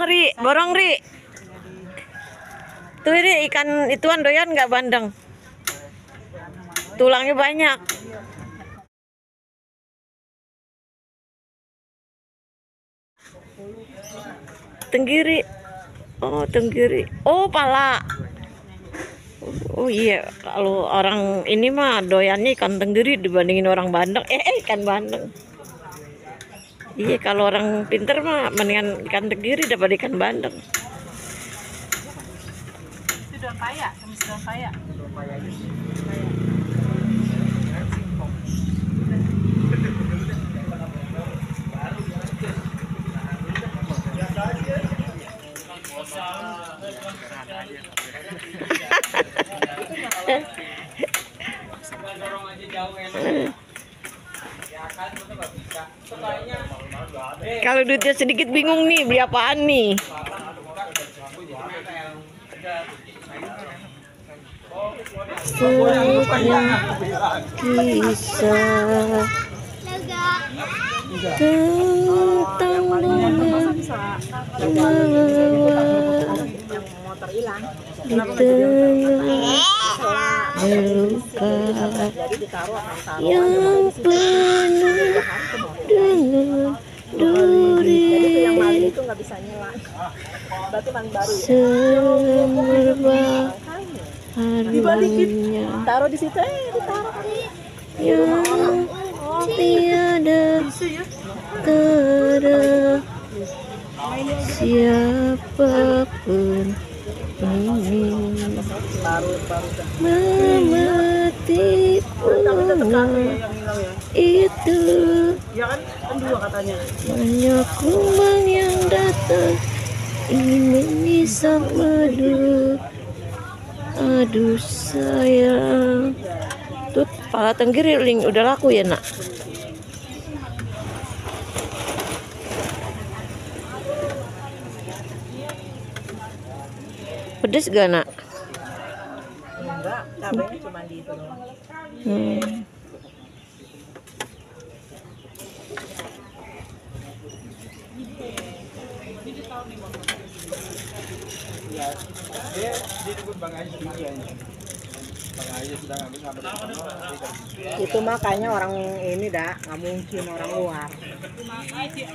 Ri, borong Ri. Tuh ini ikan ituan doyan nggak bandeng? Tulangnya banyak. Tenggiri. Oh, tenggiri. Oh, pala. Oh iya, kalau orang ini mah doyannya ikan tenggiri dibandingin orang Bandeng. Ikan Bandeng. Iya, kalau orang pinter mah mendingan ikan tenggiri daripada ikan bandeng. Itu daun paya, tumis daun paya. Kalau duitnya sedikit bingung nih beli apaan nih. Kisah tentang Motor hilang. di tengah luka yang penuh dengan duri Itu nggak bisa nyala. Batu ban baru. semerbak harumnya Taruh di situ, ditaruh. yang tiada tera siapapun ingin memetik bunga itu. Ya kan dua katanya. Banyak kumbang yang datang ingin mengisap madu. Aduh sayang. Tuh pala tenggiri Ling udah laku ya nak. Pedes gak nak? Enggak, cabenya cuma di itu doang. Itu makanya orang ini dah nggak mungkin orang luar.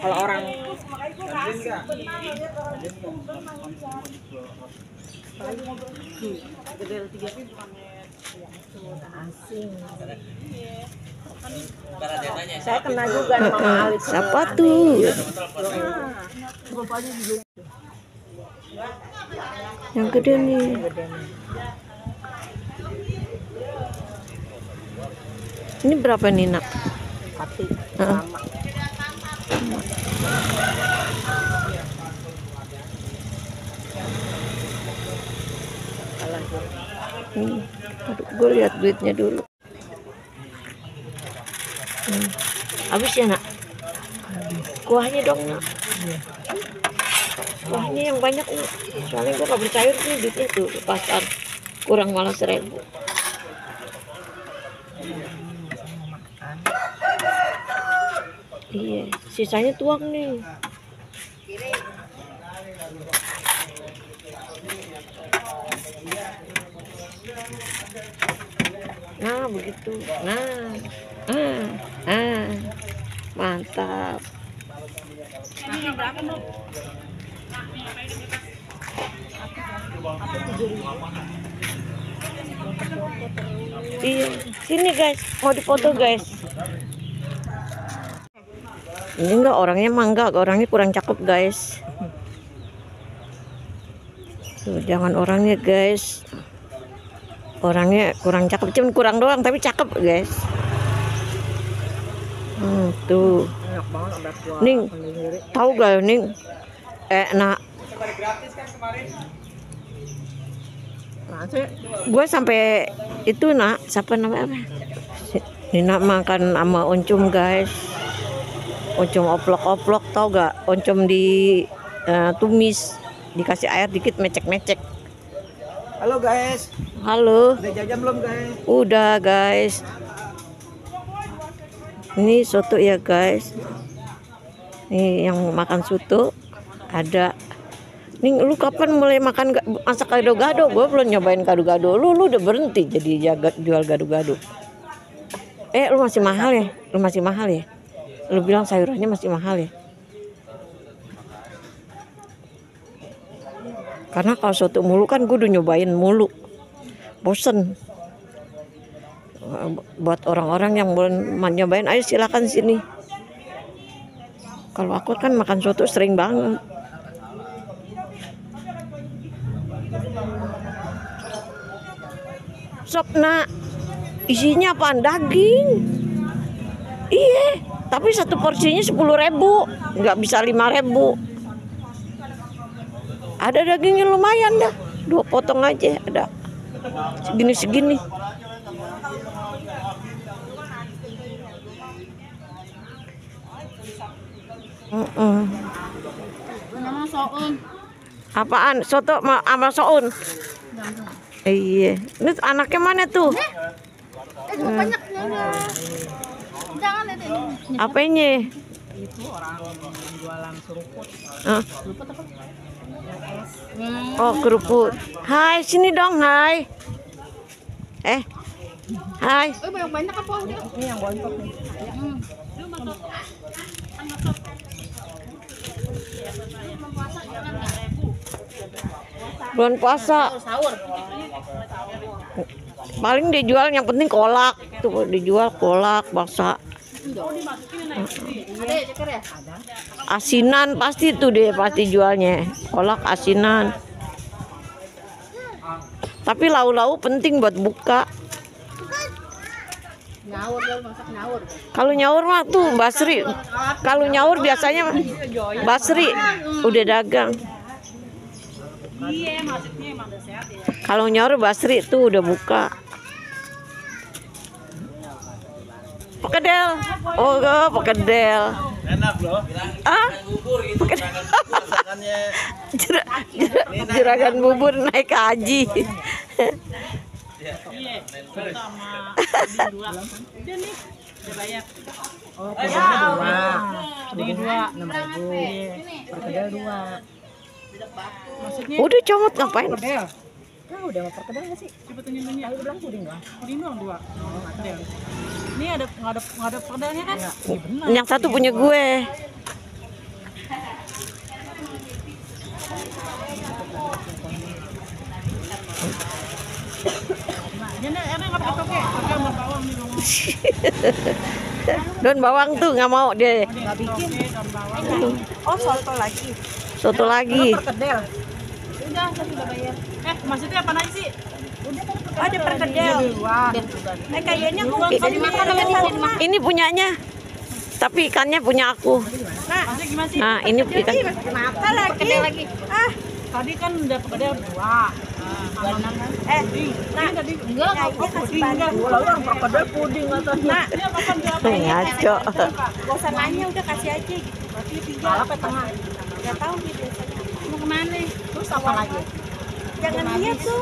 Kalau orang asing. Saya kena juga sama Mama Alit. Siapa tuh? Yang gede nih. Ini berapa nih nak? Pati sama. Aduh, gue lihat duitnya dulu. Habis ya nak? Kuahnya dong nak. Kuahnya yang banyak nak. Soalnya gue gak percaya nih duitnya tuh di pasar kurang malah 1.000. Iya, sisanya tuang nih. Nah begitu, mantap. Iya, sini guys, mau dipoto guys. Ini enggak orangnya mangga, orangnya kurang cakep guys. Tuh, jangan orangnya guys. Orangnya kurang cakep, cuma kurang doang tapi cakep guys. Tuh. Ning, tahu gak Ning? Nak. Gue sampai itu nak, siapa namanya apa? Nina makan sama oncom guys. Oncom oplok-oplok, tau gak? Oncom di tumis, dikasih air dikit mecek-mecek. Halo guys. Halo. Udah jajan belum guys? Udah guys. Ini soto ya guys. Nih yang makan soto ada Nih lu kapan mulai makan masak gado-gado? Gue belum nyobain gado-gado. Lu udah berhenti jadi jual gado-gado. Lu masih mahal ya? Lu masih mahal ya? Lu bilang sayurannya masih mahal ya? Karena kalau soto mulu kan gue udah nyobain mulu. Bosen. Buat orang-orang yang belum nyobain, ayo silakan sini. Kalau aku kan makan soto sering banget. Sop nak, isinya apaan? Daging. Iya, tapi satu porsinya 10.000, nggak bisa 5.000. Ada dagingnya lumayan dah, 2 potong aja ada. Segini-segini. Nama soun. Apaan? Soto sama soun. Iya. Ini anaknya mana tuh? Banyak jangan lihat ini. Apanya? Itu orang yang jualan seruput. Seruput apa? Oh, keruput. Hai, sini dong, hai. Hai. Banyak apa udah? Ini yang bontot nih. Bulan puasa. Sahur. Paling dijual yang penting kolak. Tuh dijual kolak, bakso. Ada ceker ya? Asinan pasti tuh deh pasti jualnya. Kolak asinan. Tapi lau-lau penting buat buka. Nyaur dong, masak nyaur. Kalau nyaur mah tuh Basri. Kalau nyaur biasanya Basri udah dagang. Iya, maksudnya emang udah sehat ya. Kalau nyaur Basri tuh udah buka. Pekedel. Oh, pekedel. Enak loh. Pekedel. Juragan bubur naik haji. Iya, foto sama dua. Udah nih, udah bayar. Oh, perkedel 2. Bagi 2, 6.000. Perkedel 2. Maksudnya Udah comot ngapain? perkedel. Udah mau perkedel nggak sih? Coba tanya-tanya. Aku bilang puding nggak? Puding doang 2. Perkedel. Ini nggak ada perkedelnya kan? Iya benar. Yang satu punya gue. Daun bawang tuh nggak mau dia. Nggak bikin. Oh, soto lagi. Soto lagi. Perkedel. Udah, saya sudah bayar. Maksudnya apa lagi sih? Ada perkedel. Kayaknya mau dimakan sama dimakan. Ini punyanya. Tapi ikannya punya aku. Maksudnya gimana sih? Nah, ini ikan. Kenapa lagi? Perkedel lagi. Tadi kan udah perkedel 2. Nah, tadi enggak Puding enggak. Orang perkedel puding katanya. Ini apa kan dia apa? Ngaco. Gak usah nanya, udah kasih aja gitu. Berarti 3. Malah apa tengah? Gak tahu nih biasanya. Mau kemana? Terus apa lagi? Jangan lihat tuh.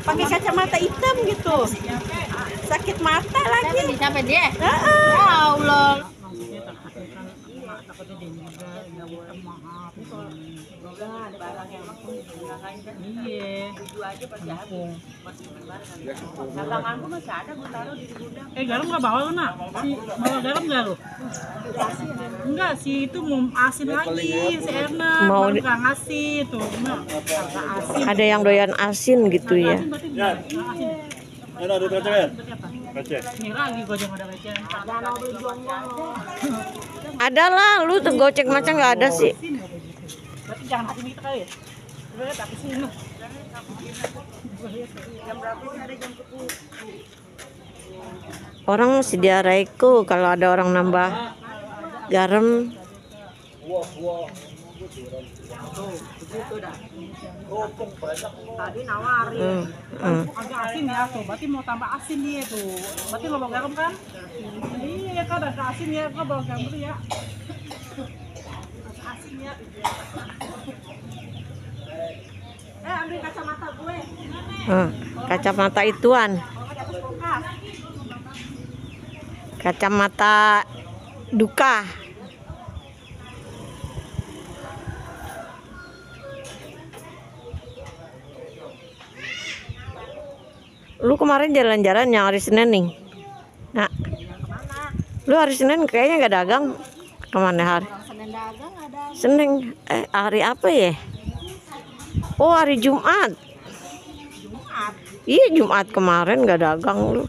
Pakai kacamata hitam gitu. Sakit mata lagi. Siapa dia? Ya Allah. Maksudnya takutnya dia juga nggak boleh maaf. Ada barang yang iya. Aja pasti habis. Daganganku masih ada, gue taruh di gudang. Garam nggak bawa nak? Bawa garam nggak lo? Enggak sih, itu mau asin lagi, si Erna. Mau nggak ngasih tuh, nggak asin. Ada yang doyan asin gitu ya. Berarti nggak asin. Ada receh ya? Receh. Nih lagi gue jangan ada receh. Ada lah, lu tuh gocek macam nggak ada sih. Berarti jangan asin kita kali ya? Udah lihat aku sini. Orang sedia Raiku kalau ada orang nambah garam. Tadi nawarin. Agak asin ya tuh, berarti mau tambah asin dia tuh. Berarti lo bawa garam kan? Iya kan ada asin ya, kau bawa garam dulu ya. Asin ya. Ambil kacamata gue. Kacamata ituan. Kacamata duka. Lu kemarin jalan-jalan yang hari Senin nih. Nah, lu hari Senin kayaknya nggak dagang. Kemana hari? Senin dagang ada. Senin, hari apa ya? Oh, hari Jumat. Iya, Jumat kemarin nggak dagang lu.